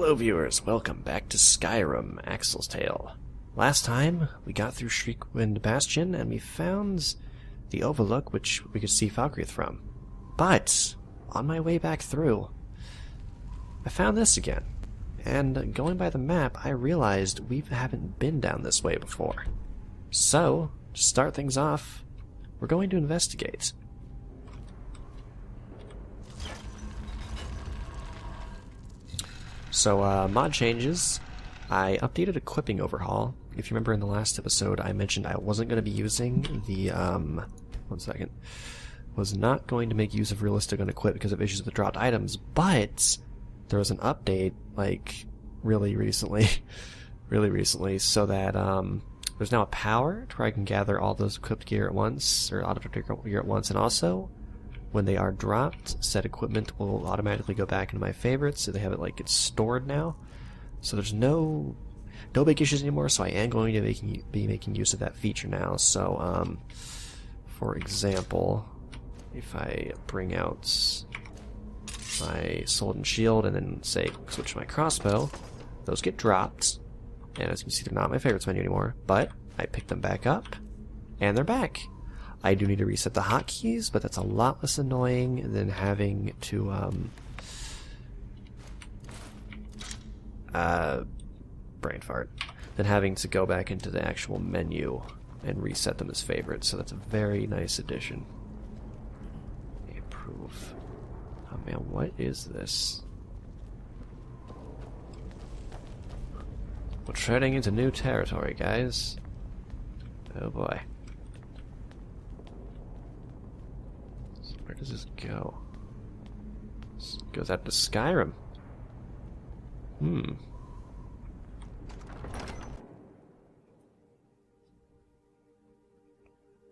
Hello viewers, welcome back to Skyrim, Akzel's Tale. Last time, we got through Shriekwind Bastion and we found the overlook which we could see Falkreath from. But, on my way back through, I found this again. And going by the map, I realized we haven't been down this way before. So, to start things off, we're going to investigate. So, mod changes. I updated equipping overhaul. If you remember in the last episode, I mentioned I wasn't going to be using the, was not going to make use of realistic unequip because of issues with dropped items, but there was an update, like, really recently, so that, there's now a power to where I can gather all those equipped gear at once, or auto gear at once, and also, when they are dropped, said equipment will automatically go back into my favorites, so they have it like it's stored now. So there's no big issues anymore, so I am going to be making use of that feature now. So, for example, if I bring out my sword and shield and then, say, switch to my crossbow, those get dropped. And as you can see, they're not my favorites menu anymore, but I pick them back up, and they're back. I do need to reset the hotkeys, but that's a lot less annoying than having to, brain fart, than having to go back into the actual menu and reset them as favorites, so that's a very nice addition. Approve. Oh man, what is this? We're treading into new territory, guys. Oh boy. Where does this go? This goes out to Skyrim.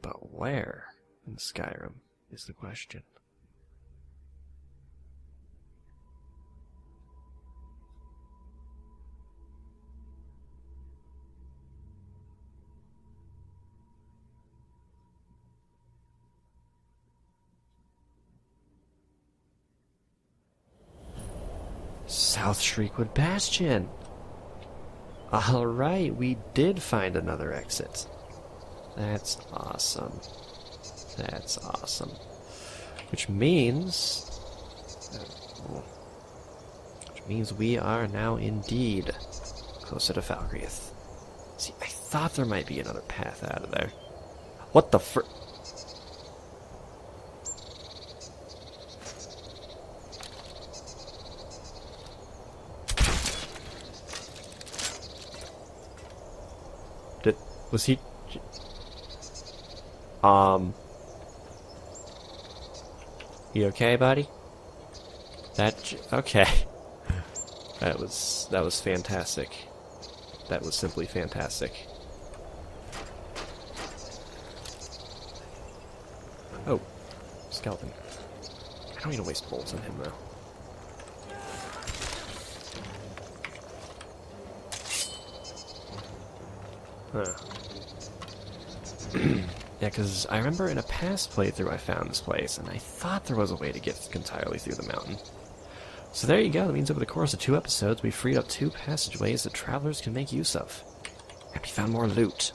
But where in Skyrim is the question. South Shriekwind Bastion! Alright, we did find another exit. That's awesome. That's awesome. Which means we are now indeed closer to Falkreath. See, I thought there might be another path out of there. What the fr... Was he... You okay, buddy? Okay. That was fantastic. That was simply fantastic. Oh. Skeleton. I don't need to waste bolts on him, though. Huh. Yeah, because I remember in a past playthrough I found this place, and I thought there was a way to get entirely through the mountain. So there you go. That means over the course of 2 episodes, we freed up 2 passageways that travelers can make use of. And we found more loot.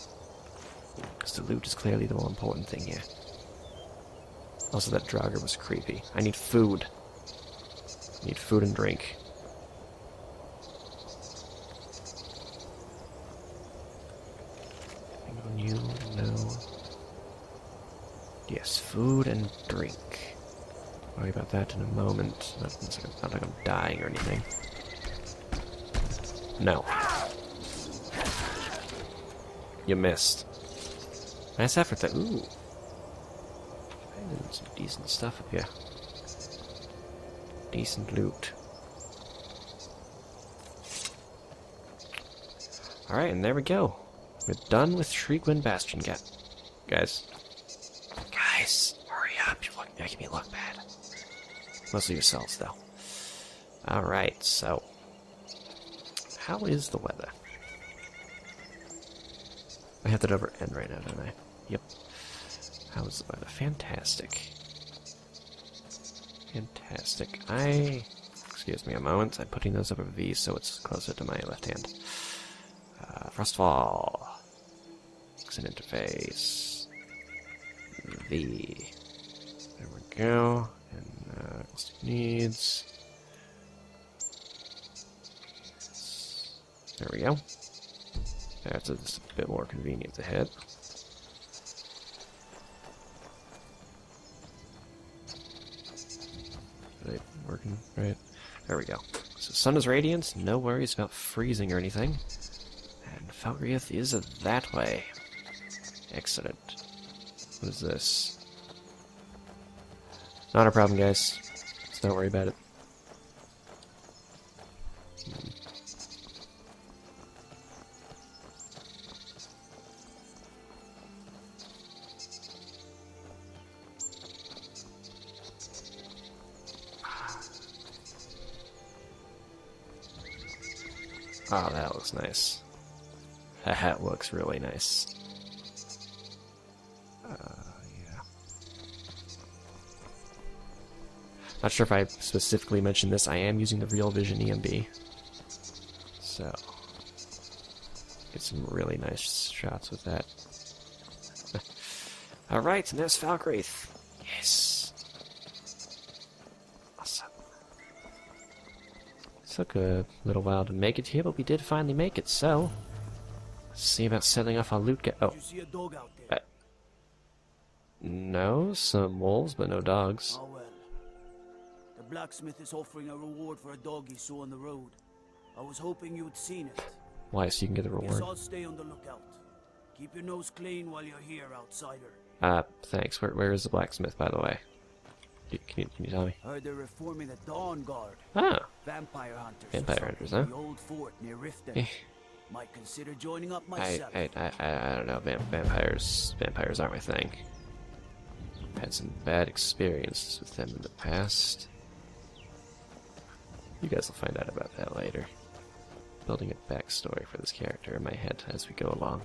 Because the loot is clearly the more important thing here. Also, that Draugr was creepy. I need food. I need food and drink. You know. Yes, food and drink. Worry about that in a moment. Not like I'm dying or anything. No. You missed. Nice effort there. Ooh. Some decent stuff up here. Decent loot. Alright, and there we go. We're done with Shriekwind Bastion, guys. Guys, hurry up. You're making me look bad. Mostly yourselves, though. Alright, so. How is the weather? I have that over N right now, don't I? Yep. How is the weather? Fantastic. Fantastic. Excuse me a moment. I'm putting those over V so it's closer to my left hand. Frostfall. Exit interface. V. There we go. And needs. There we go. That's just a bit more convenient to hit. Are they working right? There we go. So sun is radiant, no worries about freezing or anything. And Falkreath is that way. Excellent. What is this? Not a problem, guys. Let's not worry about it. Oh, that looks nice. That looks really nice. Yeah. Not sure if I specifically mentioned this. I am using the Real Vision EMB. So, get some really nice shots with that. Alright, and there's Falkreath. Yes. Awesome. Took a little while to make it here, but we did finally make it, so let's see about setting off our loot. Oh. Did you see a dog out there? No, some wolves, but no dogs. Oh well. The blacksmith is offering a reward for a dog he saw on the road. I was hoping you had seen it. Why, so you can get the Guess reward? I'll stay on the lookout. Keep your nose clean while you're here, outsider. Thanks. Where is the blacksmith, by the way? Can you tell me? Heard they're reforming the Dawn Guard. Ah. Vampire hunters. Vampire hunters, huh? The old fort near Riften. Might consider joining up myself. I don't know. Vampires aren't my thing. Had some bad experiences with them in the past. You guys will find out about that later. Building a backstory for this character in my head as we go along.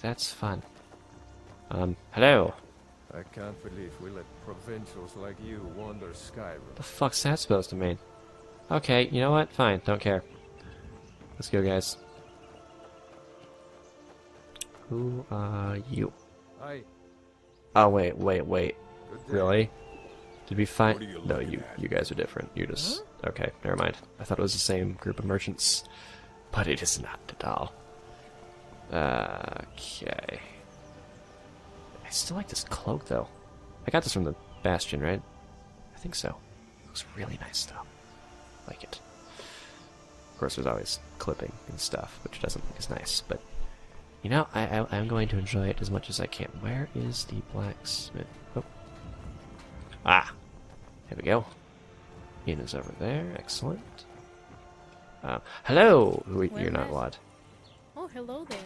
That's fun. Hello. I can't believe we let provincials like you wander Skyrim. The fuck's that supposed to mean? Okay, you know what? Fine, don't care. Let's go, guys. Who are you? Oh, wait. Really? Did we find... No, you guys are different. You're just... Okay, never mind. I thought it was the same group of merchants. But it is not at all. Okay. I still like this cloak, though. I got this from the Bastion, right? I think so. Looks really nice, though. Like it. Of course, there's always clipping and stuff, which doesn't look as nice, but... You know, I'm going to enjoy it as much as I can. Where is the blacksmith? Oh. Ah! Here we go. Ian is over there. Excellent. Hello! You're not Lod. Oh, hello there.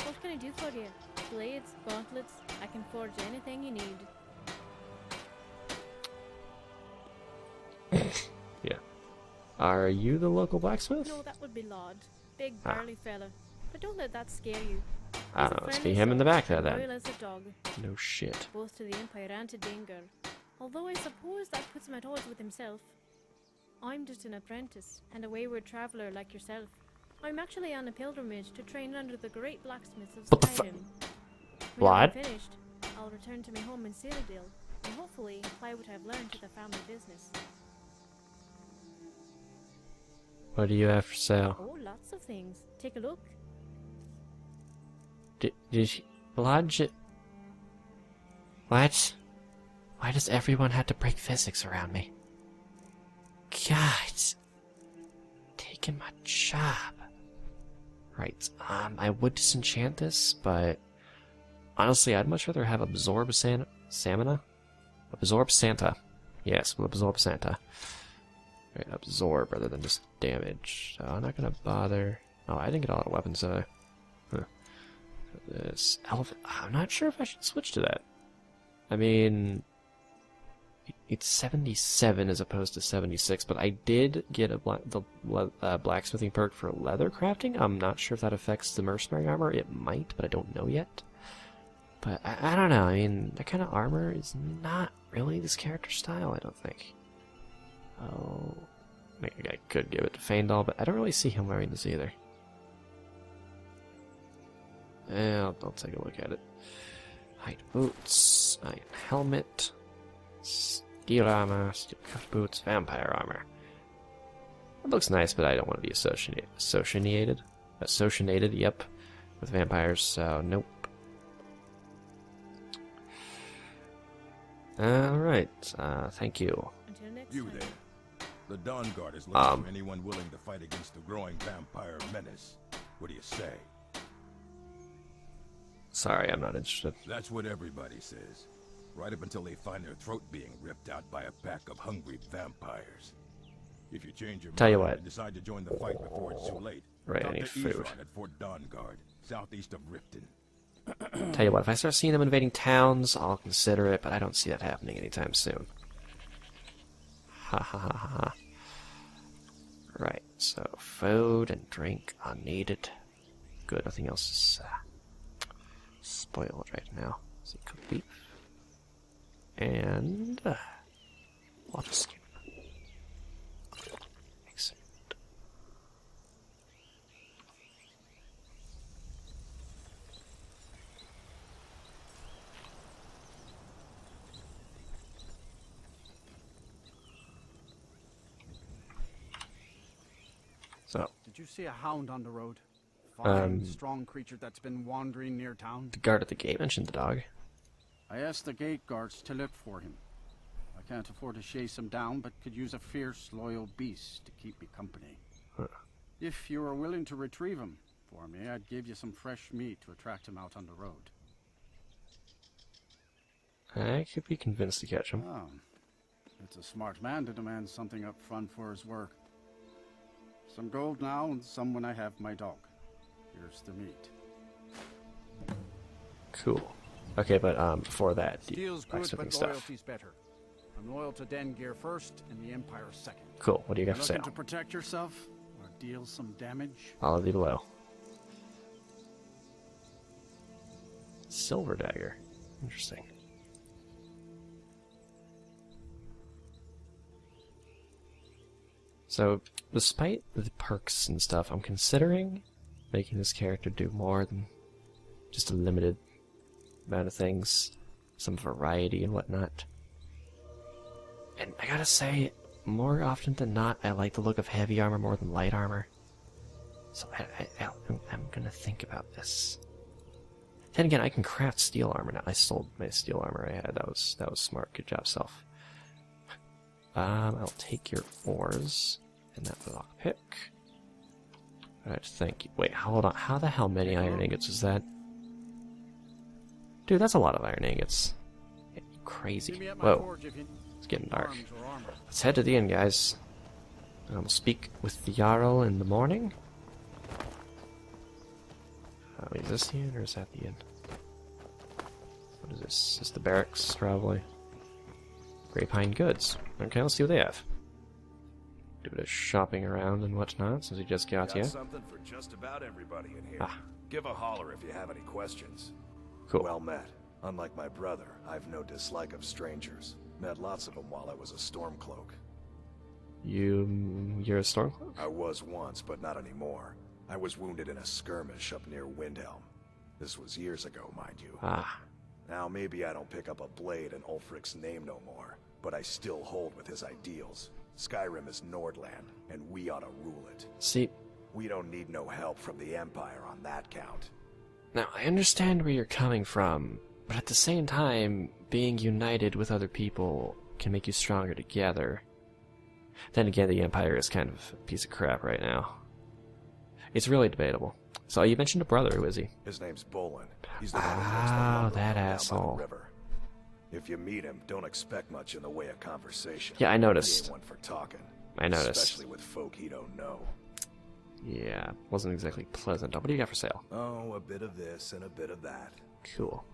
What can I do for you? Blades, gauntlets, I can forge anything you need. Yeah. Are you the local blacksmith? No, that would be Lod. Big, burly fella. But don't let that scare you. I don't know. Let's be him in the back there, then. Loyal as a dog. No shit. Both to the Empire and to Dingle. Although I suppose that puts him at odds with himself. I'm just an apprentice, and a wayward traveller like yourself. I'm actually on a pilgrimage to train under the great blacksmiths of What the Skyrim. When I'm finished, I'll return to my home in Cyrodiil, and hopefully apply what I've learned to the family business. What do you have for sale? Oh, lots of things. Take a look. Did you... Logic... What? Why does everyone have to break physics around me? God! Taking my job. Right, I would disenchant this, but... Honestly, I'd much rather have Absorb Stamina? Absorb Santa. Yes, we'll Absorb Santa. Right, Absorb rather than just damage. So I'm not gonna bother... Oh, I didn't get all the weapons, Huh. This elephant... I'm not sure if I should switch to that. I mean... It's 77 as opposed to 76, but I did get the blacksmithing perk for leather crafting. I'm not sure if that affects the mercenary armor. It might, but I don't know yet. But I don't know. I mean, that kind of armor is not really this character style, I don't think. Oh, maybe I could give it to Faendal, but I don't really see him wearing this either. Yeah, I'll take a look at it. Hide boots, iron helmet, steel armor, steel cuff boots, vampire armor. It looks nice, but I don't want to be associated, yep, with vampires, so nope. Alright, thank you. Until next You time. there. The Dawn Guard is looking for anyone willing to fight against the growing vampire menace. What do you say? Sorry, I'm not interested. That's what everybody says. Right up until they find their throat being ripped out by a pack of hungry vampires. If you change your Tell you mind what. and decide to join the fight before it's too late, Right, I talk need to food. Ezron at Fort Dawn Guard, southeast of Riften. Tell you what, if I start seeing them invading towns, I'll consider it, but I don't see that happening anytime soon. Ha ha ha ha ha. Right, so food and drink are needed. Good, nothing else is spoiled right now. See, cooked beef. And water skin. Excellent. So, Did you see a hound on the road? Fine, Um, strong creature that's been wandering near town. the guard at the gate mentioned the dog. I asked the gate guards to look for him. I can't afford to chase him down, but could use a fierce, loyal beast to keep me company. Huh. If you were willing to retrieve him for me, I'd give you some fresh meat to attract him out on the road. I could be convinced to catch him. Oh, it's a smart man to demand something up front for his work. Some gold now, and some when I have my dog. Here's the meat. Cool. Okay, but before that, the Steel's good, blacksmithing but stuff. loyalty's better. I'm loyal to Dengear first, and the Empire second. Cool. What do you got for Looking sale? to protect yourself or deal some damage? All of the below. Silver dagger. Interesting. So, despite the perks and stuff, I'm considering making this character do more than just a limited amount of things, some variety and whatnot. And I gotta say, more often than not, I like the look of heavy armor more than light armor. So I'm gonna think about this. Then again, I can craft steel armor now. I sold my steel armor I had. That was smart. Good job, self. I'll take your ores and that lockpick. Alright, thank you. Wait, hold on. How the hell many iron ingots is that? Dude, that's a lot of iron ingots. Yeah, Meet crazy. me at my Whoa, forge if you it's getting dark. arms or armor. Let's head to the inn, guys. We'll speak with the Jarl in the morning. Wait, is this the inn or is that the inn? What is this? Is this the barracks, probably? Grapevine Goods. Okay, let's see what they have. Do a bit of shopping around and whatnot since we just got here. Something for just about everybody in here. Ah. Give a holler if you have any questions. Cool. Well met. Unlike my brother, I've no dislike of strangers. Met lots of them while I was a Stormcloak. You're a Stormcloak? I was once, but not anymore. I was wounded in a skirmish up near Windhelm. This was years ago, mind you. Ah, Now maybe I don't pick up a blade in Ulfric's name no more, but I still hold with his ideals. Skyrim is Nordland, and we ought to rule it. see, We don't need no help from the Empire on that count. now I understand where you're coming from, but at the same time, being united with other people can make you stronger together. Then again, the Empire is kind of a piece of crap right now. It's really debatable. So you mentioned a brother, who is he? His name's Bolin. He's the one who Ah, works the lumber that down by the asshole. river. If you meet him, don't expect much in the way of conversation. Yeah, I He noticed. ain't one for talking. I noticed. Especially with folk he don't know. Yeah, wasn't exactly pleasant. What do you got for sale? Oh, a bit of this and a bit of that. Cool.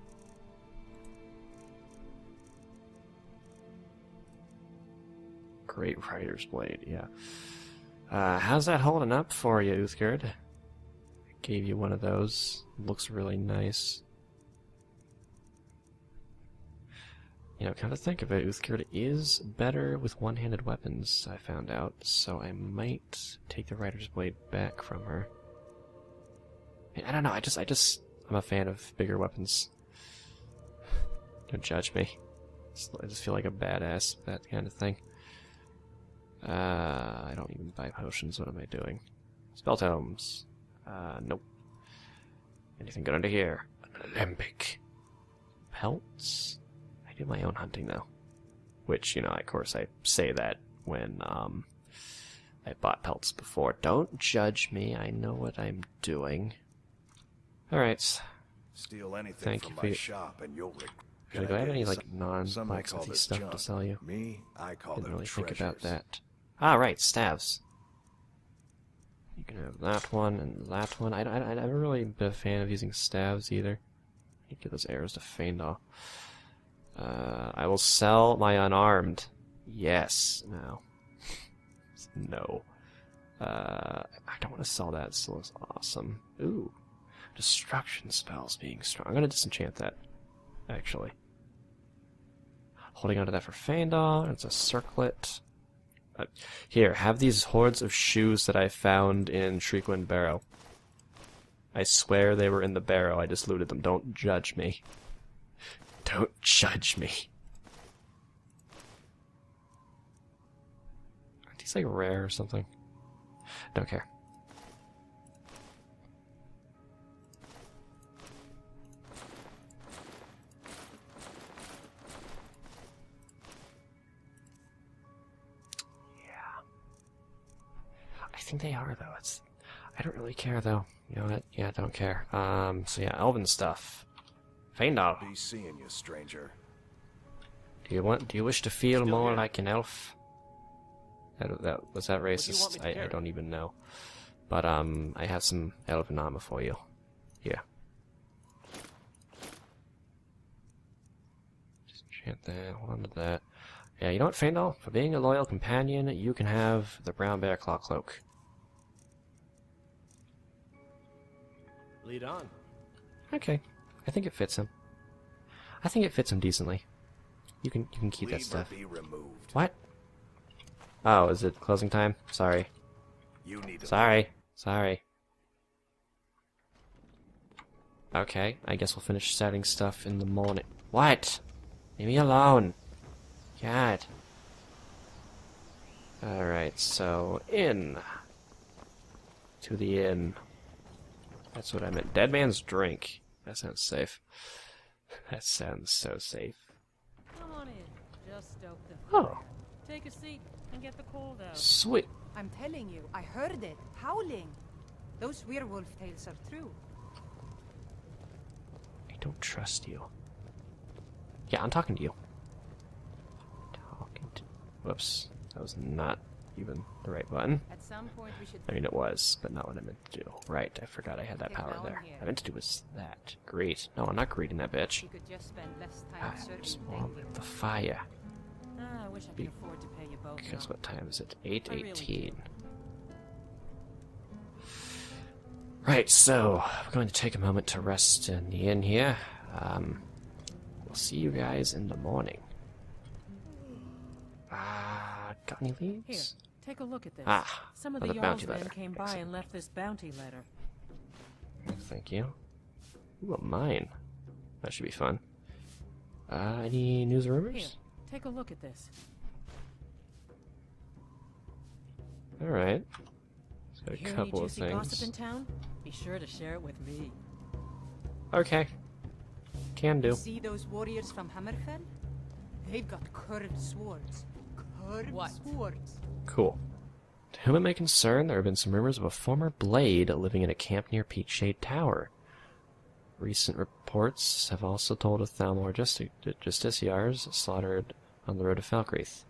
Great Rider's Blade, yeah. How's that holding up for you, Uthgerd? Gave you one of those. Looks really nice. You know, come to think of it, Uthgerd is better with one-handed weapons, I found out, so I might take the Rider's Blade back from her. I don't know, I'm a fan of bigger weapons. Don't judge me. I just feel like a badass, that kind of thing. I don't even buy potions, what am I doing? Spell tomes. Nope. Anything good under here? An alembic. Pelts? I do my own hunting though. Which, you know, of course I say that when, I bought pelts before. Don't judge me, I know what I'm doing. Alright. Steal anything Thank from you for my shop and you'll do I have any, like, non-blacksmithy stuff to sell you? Me, I call Didn't them really think about treasures. that. Ah, right, staves. You can have that one and that one. I've never really been a fan of using staves either. You give those arrows to Feindal. I will sell my unarmed. Yes. No. No. I don't want to sell that. It still looks awesome. Ooh. Destruction spells being strong. I'm going to disenchant that, actually. Holding onto that for Feindal. It's a circlet. Here, have these hordes of shoes that I found in Shriekwind Barrow. I swear they were in the barrow. I just looted them. Don't judge me. Don't judge me. Aren't these like rare or something? Don't care. I think they are, though. I don't really care, though. You know what? Yeah, I don't care. So yeah, elven stuff. Feindal. Be seeing you, stranger. Do you wish to feel more like an elf? Was that racist? I don't even know. But, I have some elven armor for you. Here. Just enchant that, hold on to that. Yeah, you know what, Feindal? For being a loyal companion, you can have the brown bear claw cloak. Lead on. Okay. I think it fits him. I think it fits him decently. You can keep that stuff. Be removed. What? Oh, is it closing time? Sorry. You need to Sorry. Okay, I guess we'll finish setting stuff in the morning. What? Leave me alone. God. Alright, so inn. To the inn. That's what I meant. Dead man's drink. That sounds safe. That sounds so safe. Come on in. Just stoke the Oh. Take a seat and get the cold out. Sweet. I'm telling you, I heard it. Howling. Those werewolf tales are true. I don't trust you. Yeah, I'm talking to you. Whoops. That was not even the right button. At some point we should... I mean, it was, but not what I meant to do. Right, I forgot I had that power there. What I meant to do was that. Great. No, I'm not greeting that bitch. We could just spend less time Just serving warm daily. the fire. I wish I could afford to pay you both. Because now. what time is it? I really 8:18. Right, so we're going to take a moment to rest in the inn here. We'll see you guys in the morning. Got any Here, leads? take a look at this. Some of oh, the the bounty Jarl's men letter. came by and left this bounty letter. Thank you. Ooh, a mine. That should be fun. Any news or Here, rumors? take a look at this. Alright. Got Hear a any couple of juicy gossip in things. town? Be sure to share it with me. Okay. Can do. See those warriors from Hammerfell? They've got curved swords. Curved swords. Cool. To whom it may concern, there have been some rumors of a former blade living in a camp near Peakshade Tower. Recent reports have also told of Thalmor Justiciars slaughtered on the road to Falkreath.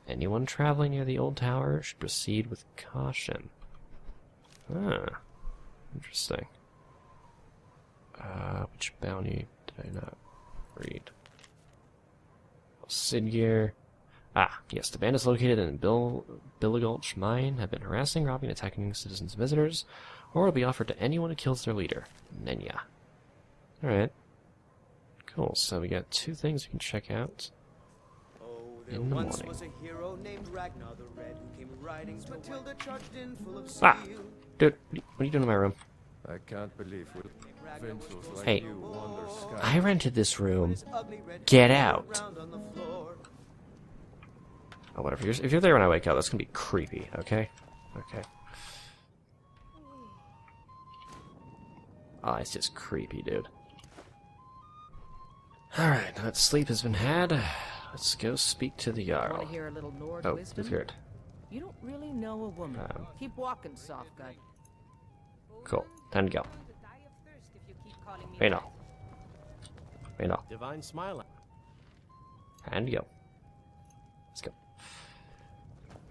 Anyone traveling near the old tower should proceed with caution. Ah, interesting. Which bounty did I not read? Sidgear. Yes, the band is located in Billigulch Mine, have been harassing, robbing, and attacking citizens and visitors, or will be offered to anyone who kills their leader, Nenya. Alright. Cool, so we got two things we can check out. in the once morning. was a hero named Ragnar the Red who came riding to Matilda charged in full of Ah, steel. dude, what are you doing in my room? I can't believe provincials like Hey, you wander Skyrim. I rented this room. Get out. Oh, whatever. If you're there when I wake up, that's gonna be creepy. Okay. Okay. Oh, it's just creepy, dude. Alright, now that sleep has been had, let's go speak to the Want Jarl. to hear a little Nord Oh, wisdom? who's good? You don't really know a woman. Keep walking, soft guy. Cool. Time to go. Reyna. Reyna. Divine smile. And go. Let's go.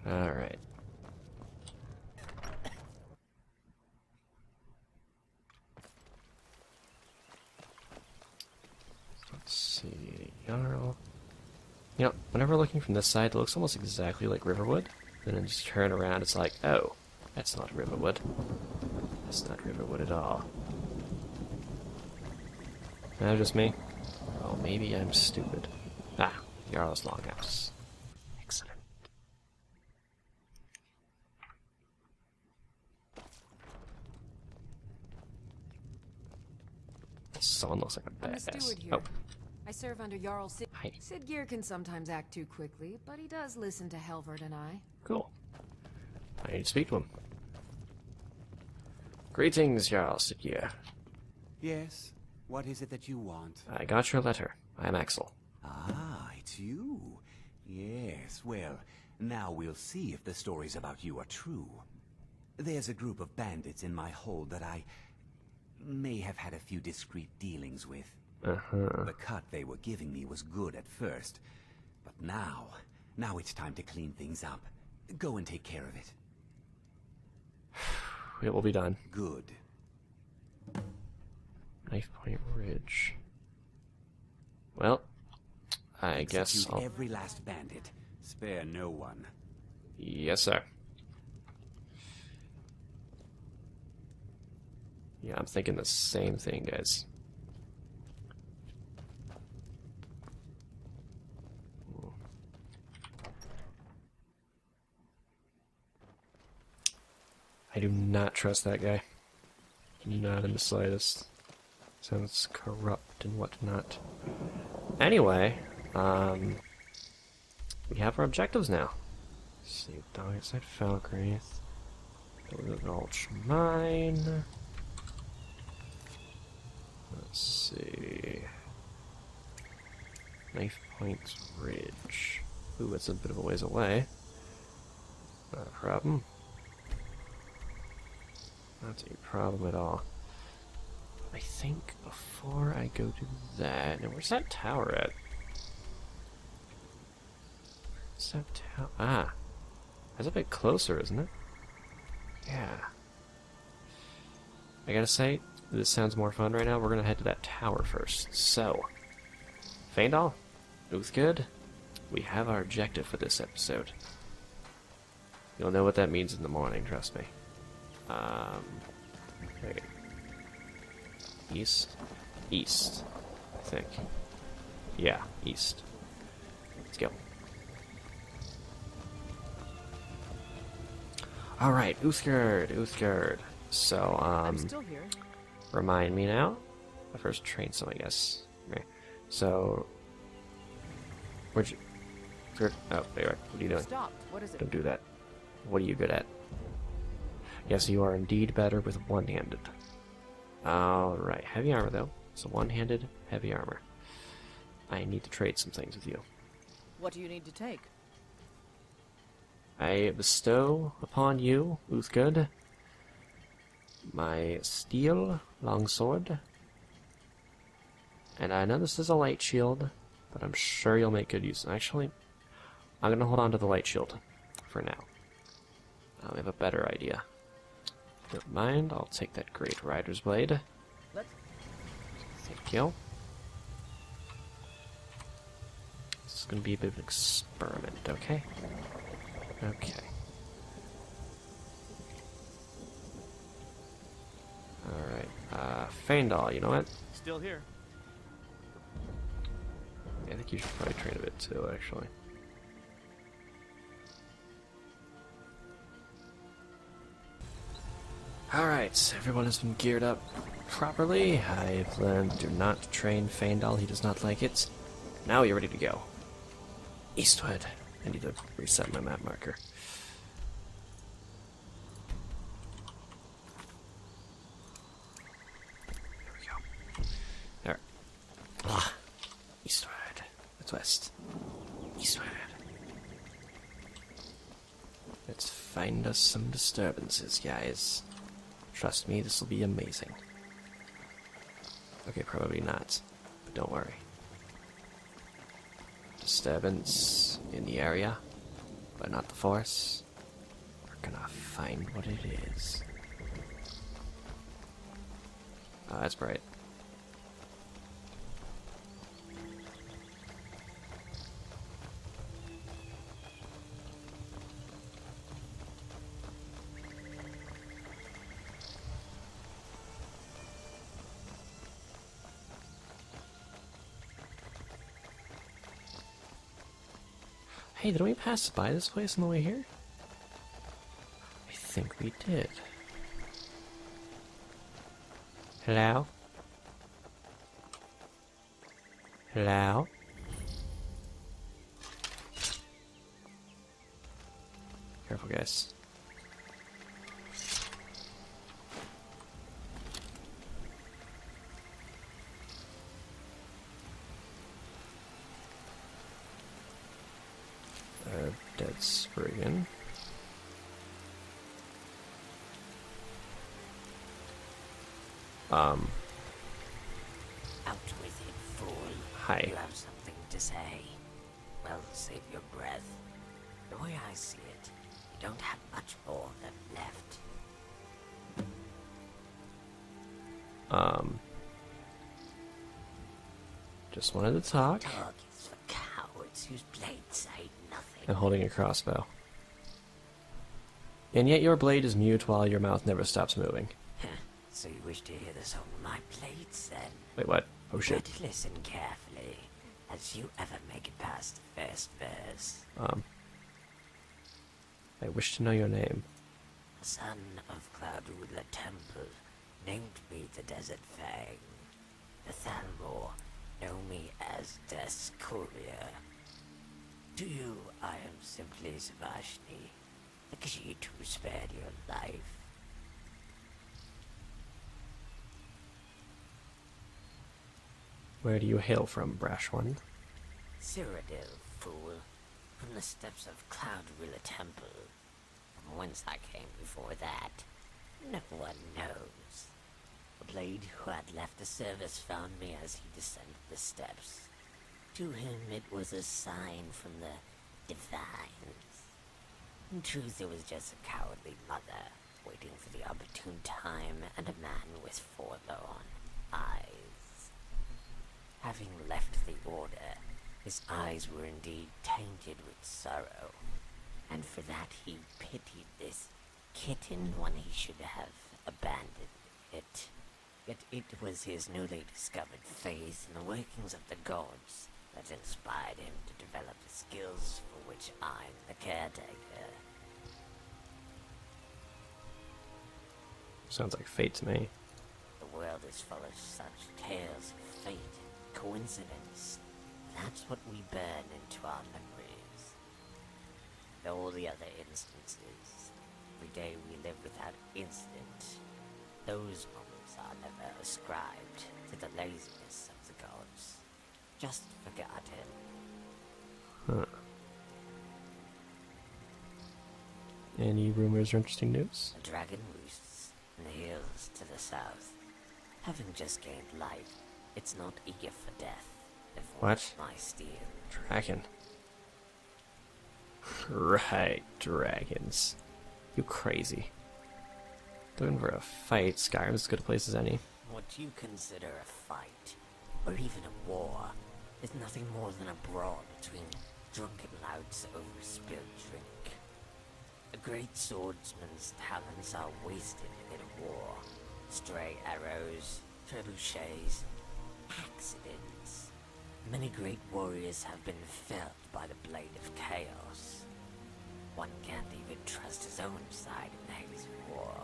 Alright. Let's see. Jarl. You know, whenever looking from this side, it looks almost exactly like Riverwood. And then just turn around, it's like, oh, that's not Riverwood. That's not Riverwood at all. That just me? Oh, maybe I'm stupid. Ah, Jarl's Longhouse. Excellent. Someone looks like a I'm the badass. steward here. Oh, I serve under Jarl Sid. hi. Sid Gear can sometimes act too quickly, but he does listen to Helvard and I. Cool. I need to speak to him. Greetings, Jarl Sigir. Yes? What is it that you want? I got your letter. I am Akzel. Ah, it's you. Yes, well, now we'll see if the stories about you are true. There's a group of bandits in my hold that I may have had a few discreet dealings with. The cut they were giving me was good at first, but now it's time to clean things up. Go and take care of it. It will be done. Good. Knife Point Ridge. Well, I guess Execute I'll... every last bandit. Spare no one. Yes, sir. Yeah, I'm thinking the same thing, guys. I do not trust that guy. Not in the slightest. Sounds corrupt and whatnot. Anyway, we have our objectives now. Let's see, dog outside Falkreath. Go to the Gulch Mine. Let's see. Knife Point Ridge. Ooh, it's a bit of a ways away. Not a problem. Not a problem at all. I think before I go to that... Now, where's that tower at? Where's that tower? Ah! That's a bit closer, isn't it? Yeah. I gotta say, this sounds more fun right now. We're gonna head to that tower first. So, Feindal, Uthgud, we have our objective for this episode. You'll know what that means in the morning, trust me. Okay. East? East, I think. Yeah, east. Let's go. Alright, Uthgard. So, I'm still here. remind me now. I first trained some, I guess. Okay. So, where'd you... Oh, there you are. What are you doing? Stopped. What is it? Don't do that. What are you good at? Yes, you are indeed better with one-handed. Alright, heavy armor though. So one-handed, heavy armor. I need to trade some things with you. What do you need to take? I bestow upon you, Uthgud, my steel longsword. And I know this is a light shield, but I'm sure you'll make good use. Actually, I'm going to hold on to the light shield for now. We have a better idea. Don't mind, I'll take that great rider's blade. Thank you. This is going to be a bit of an experiment, okay? Okay. Alright, Feindal, you know what? Still here. I think you should probably train a bit too, actually. Alright, everyone has been geared up properly. I've learned do not train Faendal, he does not like it. Now you're ready to go. Eastward. I need to reset my map marker. There we go. There. Ah. Eastward. That's west. Eastward. Let's find us some disturbances, guys. Trust me, this will be amazing. Okay, probably not, but don't worry. Disturbance in the area, but not the force. We're gonna find what it is. Oh, that's bright. Hey, did we pass by this place on the way here? I think we did. Hello? Hello? Careful, guys. Dead Spriggan. Out with it, fool. Hi. You have something to say. Well, save your breath. The way I see it, you don't have much more of them left. Just wanted to talk. Talk is for cowards whose blades say nothing. And holding a crossbow. And yet your blade is mute while your mouth never stops moving. So you wish to hear the song of my blades, then? Wait, what? Oh shit. Better listen carefully, as you ever make it past the first verse. I wish to know your name. The son of Cloud Ruler Temple named me the Desert Fang. The Thalmor know me as Des Courier. To you, I am simply Savashni, the Khajiit who spared your life. Where do you hail from, brash one? Cyrodiil, fool, from the steps of Cloud Ruler Temple. From whence I came before that, no one knows. The blade who had left the service found me as he descended the steps. To him it was a sign from the divines. In truth, it was just a cowardly mother, waiting for the opportune time and a man with forlorn eyes. Having left the order, his eyes were indeed tainted with sorrow, and for that he pitied this kitten when he should have abandoned it. Yet it was his newly discovered faith in the workings of the gods that inspired him to develop the skills for which I'm the caretaker. Sounds like fate to me. The world is full of such tales of fate and coincidence. That's what we burn into our memories. In all the other instances, every day we live without incident, those moments are never ascribed to the laziness of the gods. Just forgotten. Huh. Any rumors or interesting news? A dragon roosts in the hills to the south. Having just gained life, it's not eager for death. What? My steel. Dragon. Right, dragons. You crazy. Looking for a fight. Skyrim's as good a place as any. What you consider a fight, or even a war, is nothing more than a brawl between drunken louts over spilled drink. A great swordsman's talents are wasted in a war. Stray arrows, trebuchets, accidents. Many great warriors have been felled by the blade of chaos. One can't even trust his own side in the haze of war.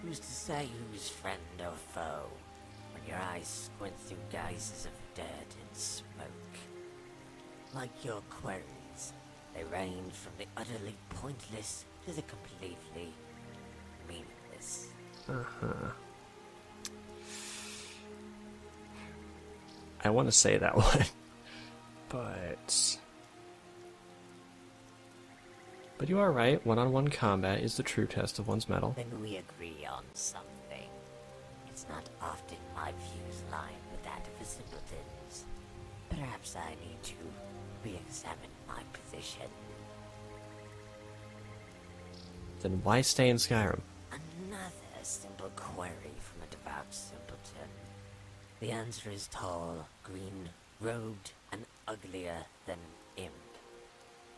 Who's to say who's friend or foe when your eyes squint through guises of dirt and smoke? Like your queries, they range from the utterly pointless to the completely meaningless. I want to say that one, but you are right. One-on-one combat is the true test of one's mettle. Then we agree on something. It's not often my views line with that of a simpleton's. Perhaps I need to re-examine my position. Then why stay in Skyrim? Another simple query from a devout simpleton. The answer is tall, green, robed, and uglier than imp.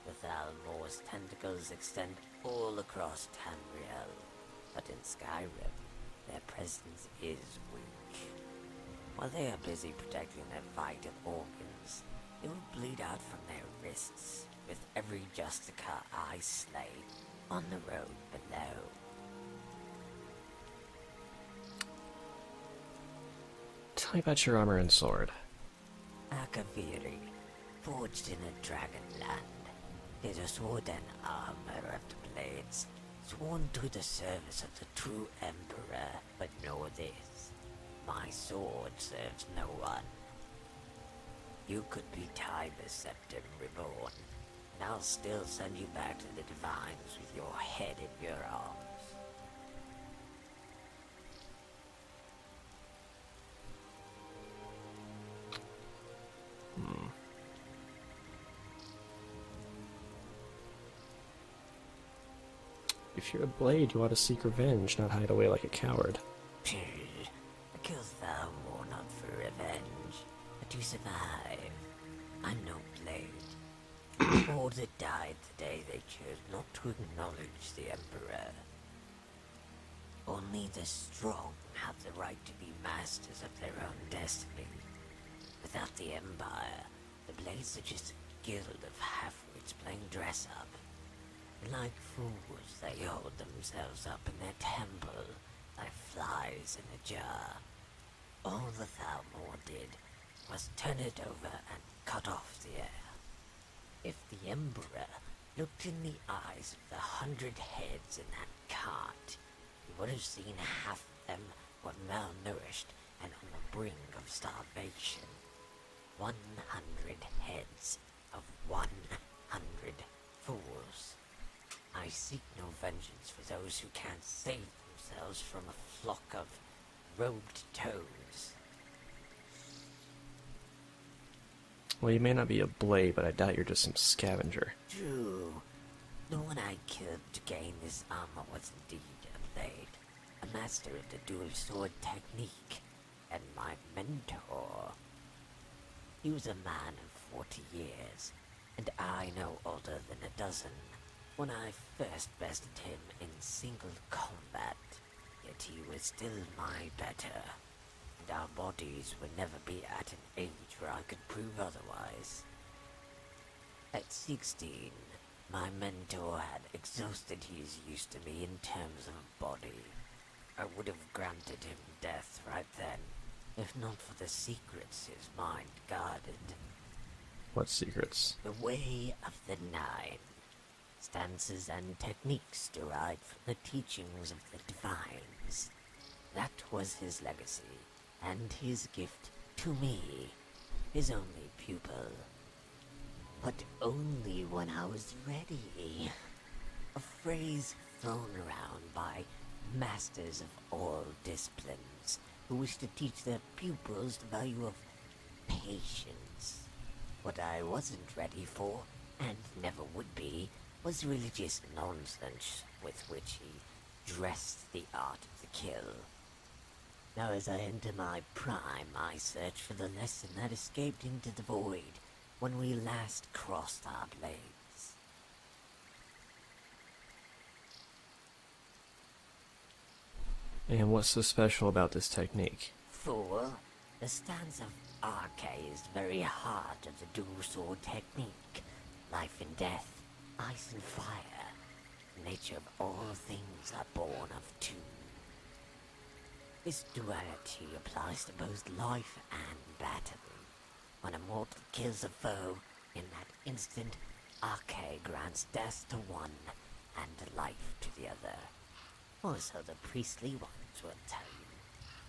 The Thalmor's tentacles extend all across Tamriel, but in Skyrim, their presence is weak. While they are busy protecting their vital organs, they will bleed out from their wrists with every Justicar I slay on the road below. Tell me about your armor and sword. Akaviri, forged in a dragonland, is a sword and armor of the blades, sworn to the service of the true Emperor, but know this, my sword serves no one. You could be Time the Septim reborn, and I'll still send you back to the Divines with your head in your arms. If you're a blade, you ought to seek revenge, not hide away like a coward. I kill Thalmor not for revenge, but to survive. I'm no blade. All that died the day they chose not to acknowledge the Emperor. Only the strong have the right to be masters of their own destiny. Without the Empire, the blades are just a guild of half-wits playing dress-up. Like fools, they hold themselves up in their temple, like flies in a jar. All the Thalmor did was turn it over and cut off the air. If the Emperor looked in the eyes of the 100 heads in that cart, he would have seen half of them were malnourished and on the brink of starvation. 100 heads of 100 fools. I seek no vengeance for those who can't save themselves from a flock of robed toads. Well, you may not be a blade, but I doubt you're just some scavenger. True. The one I killed to gain this armor was indeed a blade, a master of the dual sword technique, and my mentor. He was a man of 40 years, and I no older than a dozen. When I first bested him in single combat, yet he was still my better, and our bodies would never be at an age where I could prove otherwise. At 16, my mentor had exhausted his use to me in terms of a body. I would have granted him death right then, if not for the secrets his mind guarded. What secrets? The way of the Nine. Stances and techniques derived from the teachings of the Divines. That was his legacy, and his gift to me, his only pupil. But only when I was ready. A phrase thrown around by masters of all disciplines who wish to teach their pupils the value of patience. What I wasn't ready for, and never would be, was religious nonsense with which he dressed the art of the kill. Now as I enter my prime, I search for the lesson that escaped into the void when we last crossed our blades. And what's so special about this technique? Fool, the stance of Arche is the very heart of the dual sword technique. Life and death, ice and fire. The nature of all things are born of two. This duality applies to both life and battle. When a mortal kills a foe, in that instant, Akzel grants death to one and life to the other. Also, the priestly ones will tell you.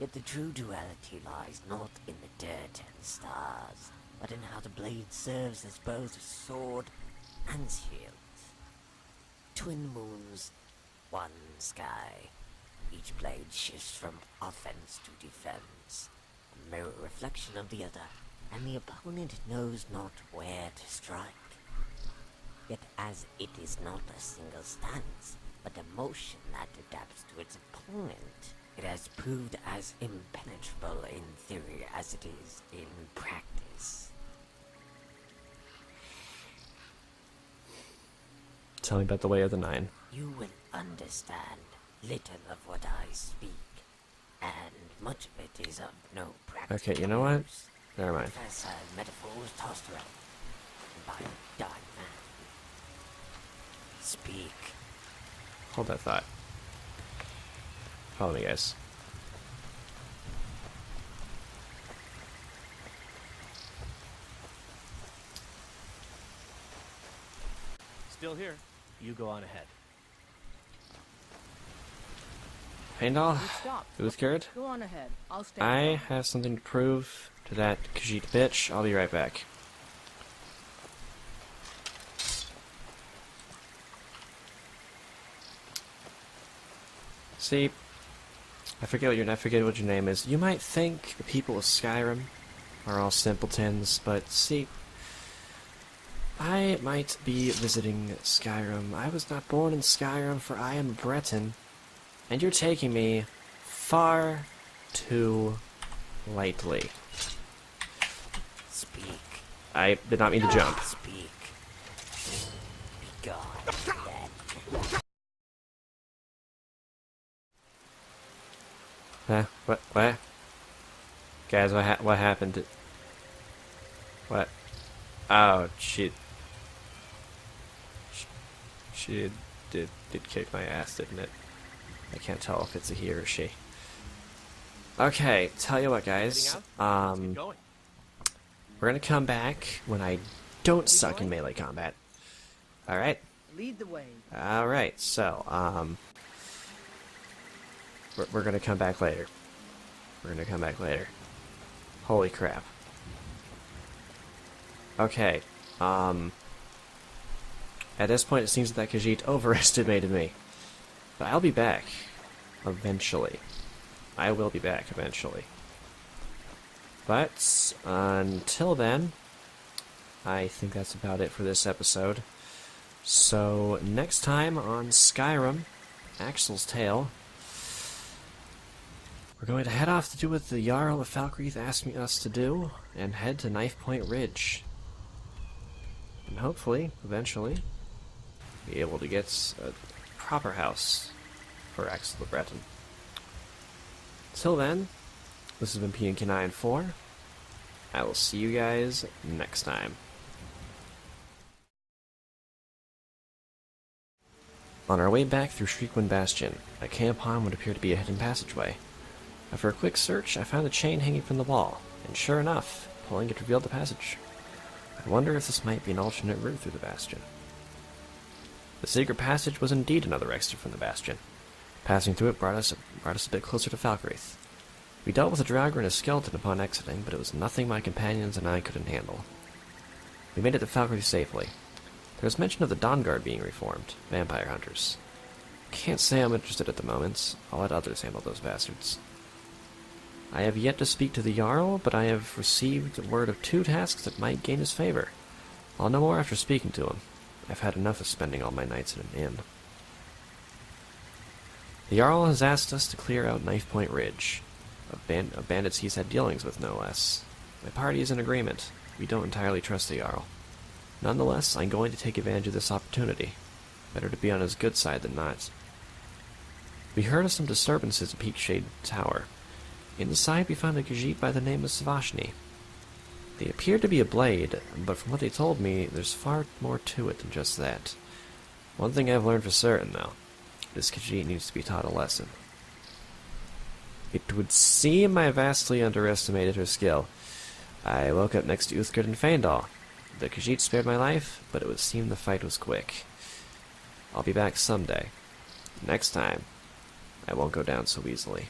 Yet the true duality lies not in the dirt and stars, but in how the blade serves as both sword and shield. Twin moons, one sky. Each blade shifts from offense to defense, a mirror reflection of the other, and the opponent knows not where to strike. Yet as it is not a single stance, but a motion that adapts to its opponent, it has proved as impenetrable in theory as it is in practice. Tell me about the way of the Nine. You will understand little of what I speak, and much of it is of no practice. Okay, you know what? Never mind. Professor metaphors tossed around by a dying man. Speak. Hold that thought. Follow me, guys. Still here. You go on ahead. Heimdall, Uthgerd, Go on ahead. I'll stay. I have something to prove to that Khajiit bitch. I'll be right back. See, I forget what your name is. You might think the people of Skyrim are all simpletons, but see, I might be visiting Skyrim. I was not born in Skyrim, for I am a Breton, and you're taking me far too lightly. Speak. I did not mean to jump. Speak. Be gone, then. What? Guys, what happened? What? Oh, she did kick my ass, didn't it? I can't tell if it's a he or a she. Okay, tell you what, guys. We're gonna come back when I don't suck in melee combat. All right. Lead the way. All right. So, we're gonna come back later. Holy crap. Okay. At this point, it seems that Khajiit overestimated me. But I'll be back. Eventually. I will be back eventually. But, until then, I think that's about it for this episode. So, next time on Skyrim, Akzel's Tale, we're going to head off to do what the Jarl of Falkreath asked us to do, and head to Knife Point Ridge. And hopefully, eventually, be able to get a proper house for Akzel the Breton. Till then, this has been PNK94. I will see you guys next time. On our way back through Shriekwind Bastion, I came upon what appeared to be a hidden passageway. After a quick search, I found a chain hanging from the wall, and sure enough, pulling it revealed the passage. I wonder if this might be an alternate route through the Bastion. The secret passage was indeed another exit from the Bastion. Passing through it brought us a bit closer to Falkreath. We dealt with a draugr and a skeleton upon exiting, but it was nothing my companions and I couldn't handle. We made it to Falkreath safely. There was mention of the Dawnguard being reformed, vampire hunters. Can't say I'm interested at the moment. I'll let others handle those bastards. I have yet to speak to the Jarl, but I have received word of 2 tasks that might gain his favor. I'll know more after speaking to him. I've had enough of spending all my nights in an inn. The Jarl has asked us to clear out Knife Point Ridge. Of bandits he's had dealings with, no less. My party is in agreement. We don't entirely trust the Jarl. Nonetheless, I'm going to take advantage of this opportunity. Better to be on his good side than not. We heard of some disturbances at Peakshade Tower. Inside, we found a Khajiit by the name of Savashni. They appeared to be a blade, but from what they told me, there's far more to it than just that. One thing I've learned for certain, though. This Khajiit needs to be taught a lesson. It would seem I vastly underestimated her skill. I woke up next to Uthgard and Feindal. The Khajiit spared my life, but it would seem the fight was quick. I'll be back someday. Next time, I won't go down so easily.